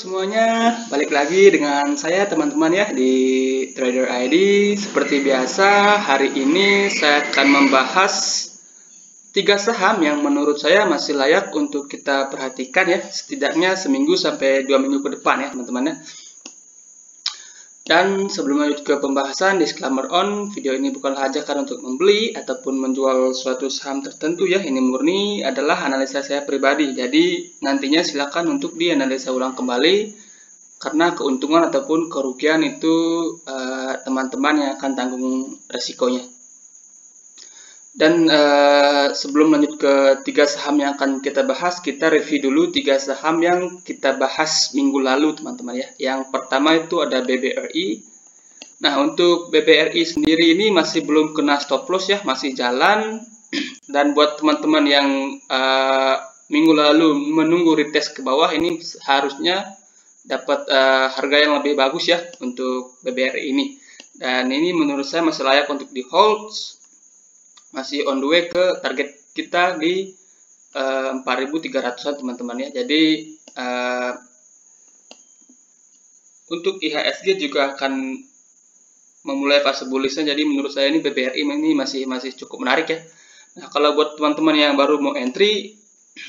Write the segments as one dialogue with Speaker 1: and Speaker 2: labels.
Speaker 1: semuanya, balik lagi dengan saya teman-teman ya di Trader ID. Seperti biasa, hari ini saya akan membahas 3 saham yang menurut saya masih layak untuk kita perhatikan ya, setidaknya seminggu sampai 2 minggu ke depan ya teman-teman ya. Dan sebelum lanjut ke pembahasan, disclaimer on, video ini bukanlah ajakan untuk membeli ataupun menjual suatu saham tertentu ya. Ini murni adalah analisa saya pribadi. Jadi nantinya silakan untuk dianalisa ulang kembali, karena keuntungan ataupun kerugian itu teman-teman yang akan tanggung resikonya. Dan sebelum lanjut ke 3 saham yang akan kita bahas, kita review dulu 3 saham yang kita bahas minggu lalu teman-teman ya. Yang pertama itu ada BBRI. Nah, untuk BBRI sendiri ini masih belum kena stop loss ya, masih jalan. Dan buat teman-teman yang minggu lalu menunggu retest ke bawah, ini harusnya dapat harga yang lebih bagus ya untuk BBRI ini. Dan ini menurut saya masih layak untuk di hold. Masih on the way ke target kita di 4.300an teman-teman ya. Jadi untuk IHSG juga akan memulai fase bullishnya. Jadi menurut saya ini BBRI ini masih cukup menarik ya. Nah, kalau buat teman-teman yang baru mau entry,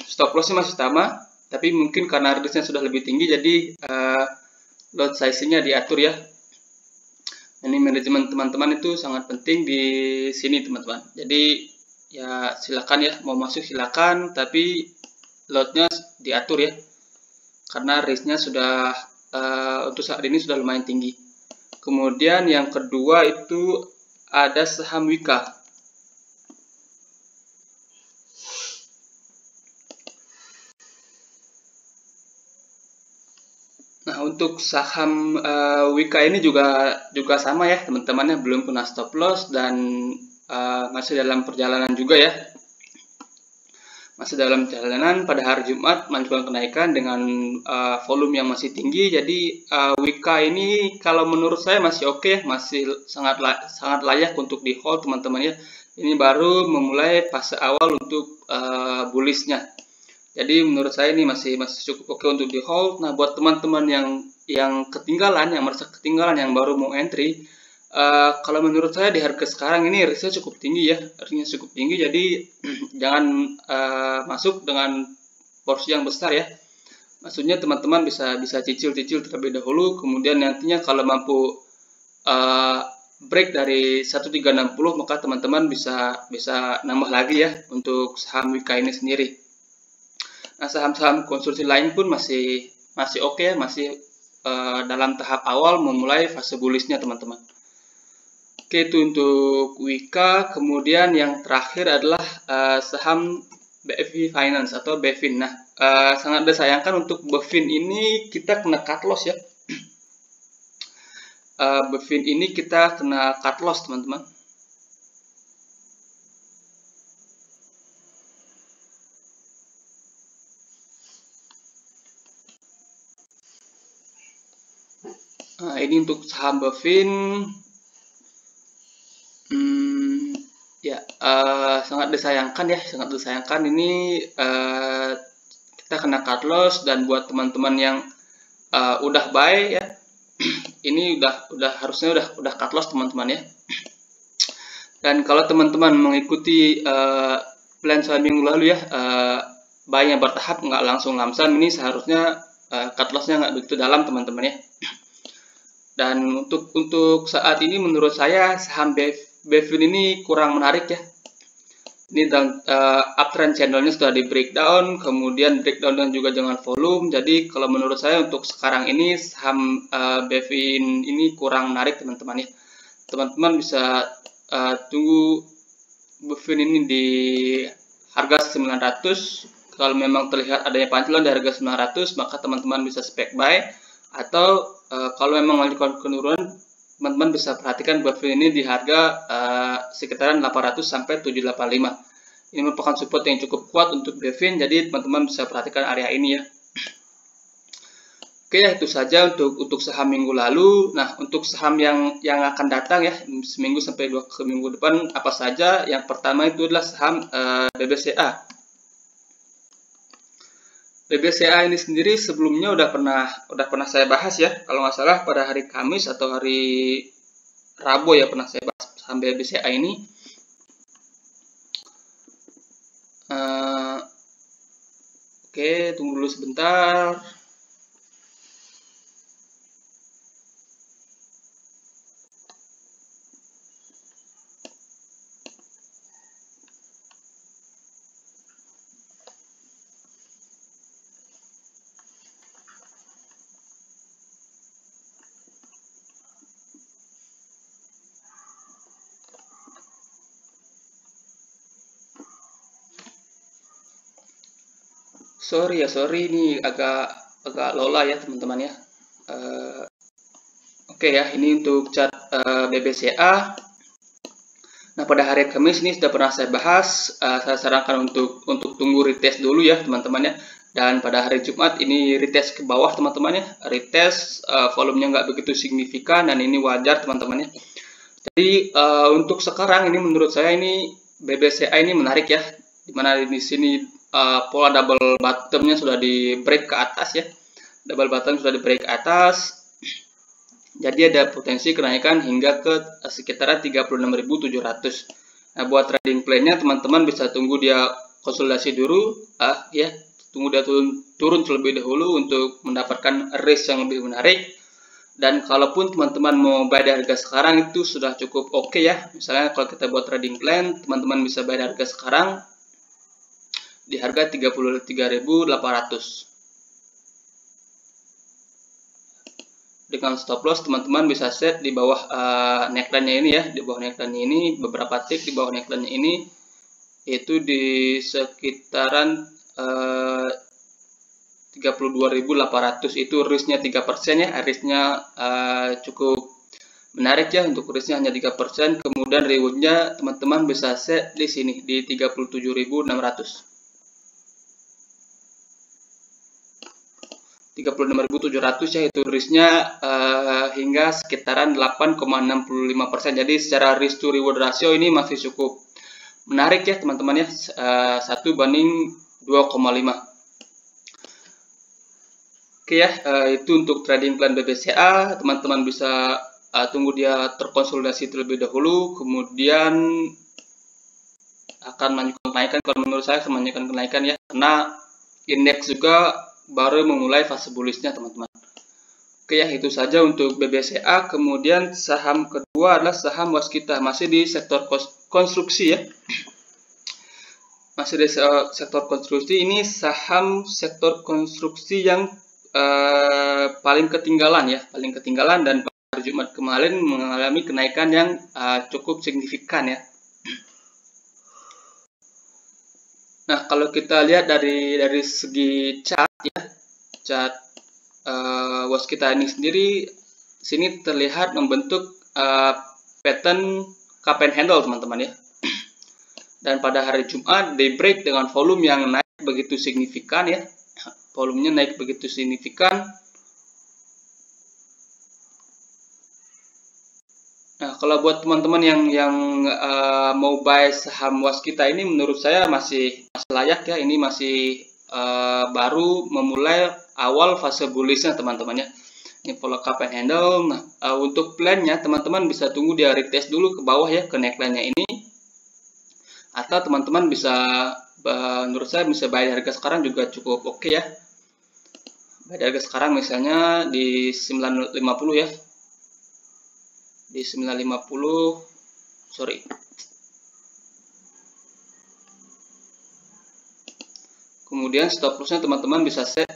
Speaker 1: stop lossnya masih sama, tapi mungkin karena risknya sudah lebih tinggi, jadi lot size-nya diatur ya. Ini manajemen teman-teman itu sangat penting di sini teman-teman. Jadi ya silakan ya, mau masuk silakan, tapi lotnya diatur ya, karena risknya sudah untuk saat ini sudah lumayan tinggi. Kemudian yang kedua itu ada saham Wika. Nah, untuk saham Wika ini juga sama ya teman-temannya, belum kena stop loss dan masih dalam perjalanan juga ya. Masih dalam perjalanan pada hari Jumat menunjukkan kenaikan dengan volume yang masih tinggi. Jadi Wika ini kalau menurut saya masih oke, masih sangat layak untuk di hold teman-teman ya. Ini baru memulai fase awal untuk bullishnya. Jadi menurut saya ini masih cukup oke untuk di hold. Nah, buat teman-teman yang ketinggalan, yang merasa ketinggalan, yang baru mau entry, kalau menurut saya di harga sekarang ini risknya cukup tinggi ya, risknya cukup tinggi. Jadi jangan masuk dengan porsi yang besar ya. Maksudnya teman-teman bisa cicil-cicil terlebih dahulu, kemudian nantinya kalau mampu break dari 1360, maka teman-teman bisa nambah lagi ya untuk saham Wika ini sendiri. Nah, saham-saham konstruksi lain pun masih oke ya, masih dalam tahap awal memulai fase bullishnya teman-teman. Oke, itu untuk Wika. Kemudian yang terakhir adalah saham BFI Finance atau BFIN. Nah, sangat disayangkan untuk BFIN ini kita kena cut loss ya. BFIN ini kita kena cut loss teman-teman. Nah, ini untuk saham BFIN ya, sangat disayangkan ya, sangat disayangkan ini kita kena cut loss. Dan buat teman-teman yang udah buy ya, ini udah harusnya udah cut loss teman-teman ya. Dan kalau teman-teman mengikuti plan saya minggu lalu ya, buy-nya bertahap, nggak langsung lamsam, ini seharusnya cut loss-nya nggak begitu dalam teman-teman ya. Dan untuk saat ini menurut saya saham BFIN ini kurang menarik ya. Ini dalam uptrend channelnya sudah di breakdown, kemudian breakdown juga dengan volume. Jadi kalau menurut saya untuk sekarang ini saham BFIN ini kurang menarik teman-teman ya. Teman-teman bisa tunggu BFIN ini di harga 900. Kalau memang terlihat adanya pantulan di harga 900, maka teman-teman bisa spek buy. Atau kalau memang melanjutkan penurunan, teman-teman bisa perhatikan BFIN ini di harga sekitaran 800 sampai 785. Ini merupakan support yang cukup kuat untuk BFIN, jadi teman-teman bisa perhatikan area ini ya. Oke, itu saja untuk saham minggu lalu. Nah, untuk saham yang akan datang ya, seminggu sampai 2 minggu depan apa saja? Yang pertama itu adalah saham BBCA. BBCA ini sendiri sebelumnya udah pernah saya bahas ya, kalau nggak salah pada hari Kamis atau hari Rabu ya pernah saya bahas saham BBCA ini. Oke, tunggu dulu sebentar. Sorry ini agak lola ya teman-teman ya. Oke ya, ini untuk chart BBCA. Nah, pada hari Kamis ini sudah pernah saya bahas. Saya sarankan untuk tunggu retest dulu ya teman-teman ya. Dan pada hari Jumat ini retest ke bawah teman-teman ya. Retest volumenya nggak begitu signifikan dan ini wajar teman-teman ya. Jadi untuk sekarang ini menurut saya ini BBCA ini menarik ya. Dimana di sini pola double bottomnya sudah di break ke atas ya, double bottom sudah di break ke atas, jadi ada potensi kenaikan hingga ke sekitaran 36.700. Nah, buat trading plan-nya teman-teman bisa tunggu dia konsolidasi dulu ya, tunggu dia turun terlebih dahulu untuk mendapatkan risk yang lebih menarik. Dan kalaupun teman-teman mau buy di harga sekarang itu sudah cukup oke ya. Misalnya kalau kita buat trading plan, teman-teman bisa buy di harga sekarang di harga 33.800. Dengan stop loss teman-teman bisa set di bawah neckline-nya ini ya, di bawah neckline-nya ini, beberapa tick di bawah neckline-nya ini, itu di sekitaran 32.800. Itu risk-nya 3% ya, risk-nya cukup menarik ya, untuk risk-nya hanya 3%. Kemudian reward-nya teman-teman bisa set di sini di 37.600. 36.700 ya, itu risknya hingga sekitaran 8,65%. Jadi secara risk to reward ratio ini masih cukup menarik ya teman-teman ya, 1:2,5. Oke ya, itu untuk trading plan BBCA. Teman-teman bisa tunggu dia terkonsolidasi terlebih dahulu, kemudian akan melanjutkan kenaikan. Kalau menurut saya akan melanjutkan kenaikan ya, karena indeks juga baru memulai fase bullish-nya teman-teman. Oke ya, itu saja untuk BBCA. Kemudian saham kedua adalah saham Waskita, masih di sektor konstruksi ya. Masih di sektor konstruksi. Ini saham sektor konstruksi yang paling ketinggalan ya, dan pada Jumat kemarin mengalami kenaikan yang cukup signifikan ya. Nah, kalau kita lihat dari segi chart ya, chart Waskita ini sendiri, sini terlihat membentuk pattern cup and handle teman-teman ya. Dan pada hari Jumat di break dengan volume yang naik begitu signifikan ya, volumenya naik begitu signifikan. Nah, kalau buat teman-teman yang mau buy saham Waskita ini, menurut saya masih layak ya. Ini masih baru memulai awal fase bullish-nya teman-teman ya. Ini pola cup and handle. Nah, untuk plan-nya teman-teman bisa tunggu dia retest dulu ke bawah ya, ke neckline-nya ini. Atau teman-teman bisa, menurut saya bisa buy di harga sekarang juga cukup oke ya. Buy di harga sekarang misalnya di 950 ya. Di 950, sorry. Kemudian stop loss-nya teman-teman bisa set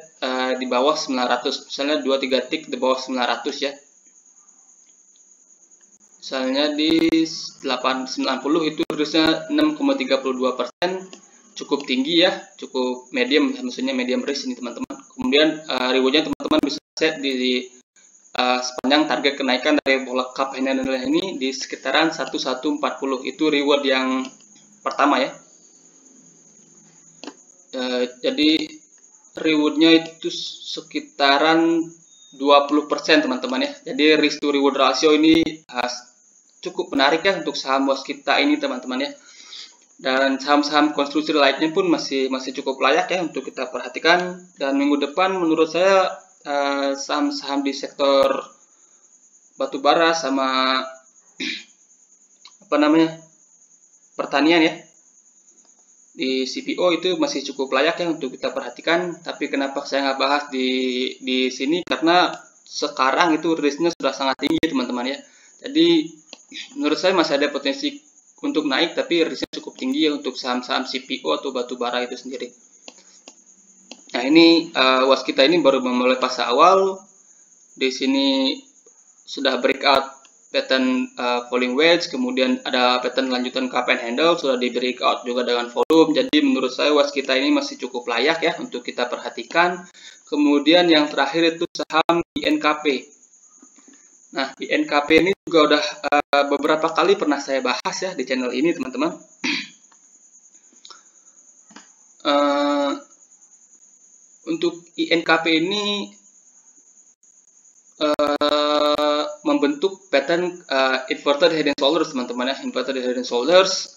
Speaker 1: di bawah 900, misalnya 2-3 tick di bawah 900 ya. Misalnya di 890 itu risknya 6,32%, cukup tinggi ya, cukup medium, maksudnya medium risk ini teman-teman. Kemudian reward-nya teman-teman bisa set di sepanjang target kenaikan dari pola cup and handle ini di sekitaran 1140. Itu reward yang pertama ya. Jadi rewardnya itu sekitaran 20% teman-teman ya. Jadi risk to reward ratio ini cukup menarik ya untuk saham Waskita ini teman-teman ya. Dan saham-saham konstruksi lainnya pun masih cukup layak ya untuk kita perhatikan. Dan minggu depan menurut saya saham-saham di sektor batubara sama pertanian ya, di CPO itu masih cukup layak ya untuk kita perhatikan. Tapi kenapa saya nggak bahas di sini, karena sekarang itu risknya sudah sangat tinggi teman-teman ya. Jadi menurut saya masih ada potensi untuk naik, tapi risknya cukup tinggi ya untuk saham-saham CPO atau batubara itu sendiri. Nah ini was kita ini baru memulai fase awal. Di sini sudah breakout pattern falling wedge, kemudian ada pattern lanjutan cup and handle, sudah di breakout juga dengan volume. Jadi menurut saya was kita ini masih cukup layak ya untuk kita perhatikan. Kemudian yang terakhir itu saham INKP. Nah INKP ini juga udah beberapa kali pernah saya bahas ya di channel ini teman-teman. Untuk INKP ini membentuk pattern inverted head and shoulders teman-teman ya, inverted head and shoulders.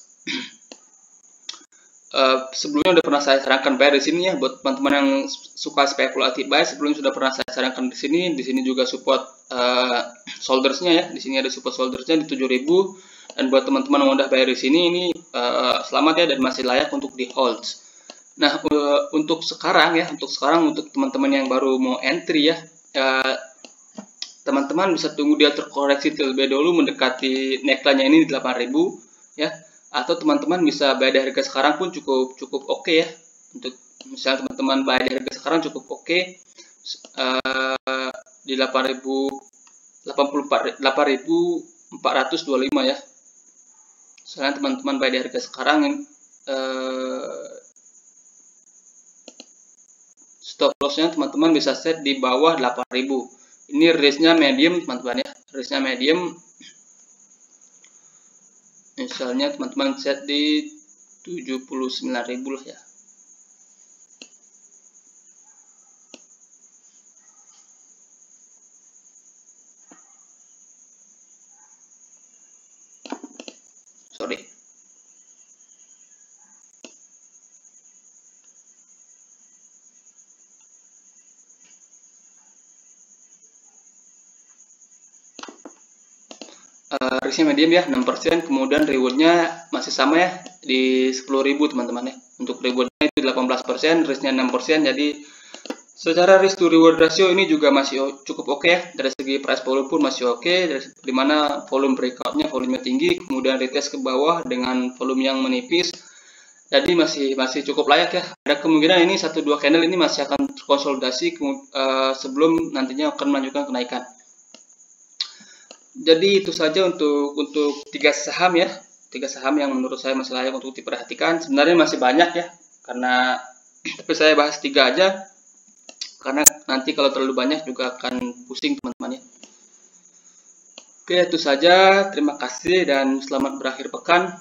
Speaker 1: Sebelumnya udah pernah saya sarankan buy di sini ya buat teman-teman yang suka spekulatif buy. Sebelumnya sudah pernah saya sarankan di sini. Di sini juga support shouldersnya ya. Di sini ada support shouldersnya di 7.000. Dan buat teman-teman yang udah buy di sini ini selamat ya dan masih layak untuk di hold. Nah untuk sekarang untuk teman-teman yang baru mau entry ya, teman-teman bisa tunggu dia terkoreksi terlebih dahulu mendekati neckline-nya ini di 8.000 ya. Atau teman-teman bisa buy di harga sekarang pun cukup oke ya. Untuk misalnya teman-teman buy di harga sekarang cukup oke di 8.425 ya. Misalnya teman-teman buy di harga sekarang stop loss-nya teman-teman bisa set di bawah 8.000. Ini risk-nya medium teman-teman ya, risk-nya medium. Misalnya teman-teman set di 79.000 lah ya. Sorry. Risknya medium ya, 6%, kemudian rewardnya masih sama ya di 10.000 teman-teman ya. Untuk rewardnya itu 18%, risknya 6%, jadi secara risk to reward ratio ini juga masih cukup oke ya. Dari segi price volume pun masih oke, dimana volume breakoutnya volumenya tinggi, kemudian retest ke bawah dengan volume yang menipis. Jadi masih cukup layak ya. Ada kemungkinan ini 1-2 candle ini masih akan konsolidasi sebelum nantinya akan melanjutkan kenaikan. Jadi itu saja untuk 3 saham ya, 3 saham yang menurut saya masih layak untuk diperhatikan. Sebenarnya masih banyak ya, tapi saya bahas 3 aja, karena nanti kalau terlalu banyak juga akan pusing teman-teman ya. Oke, itu saja. Terima kasih dan selamat berakhir pekan.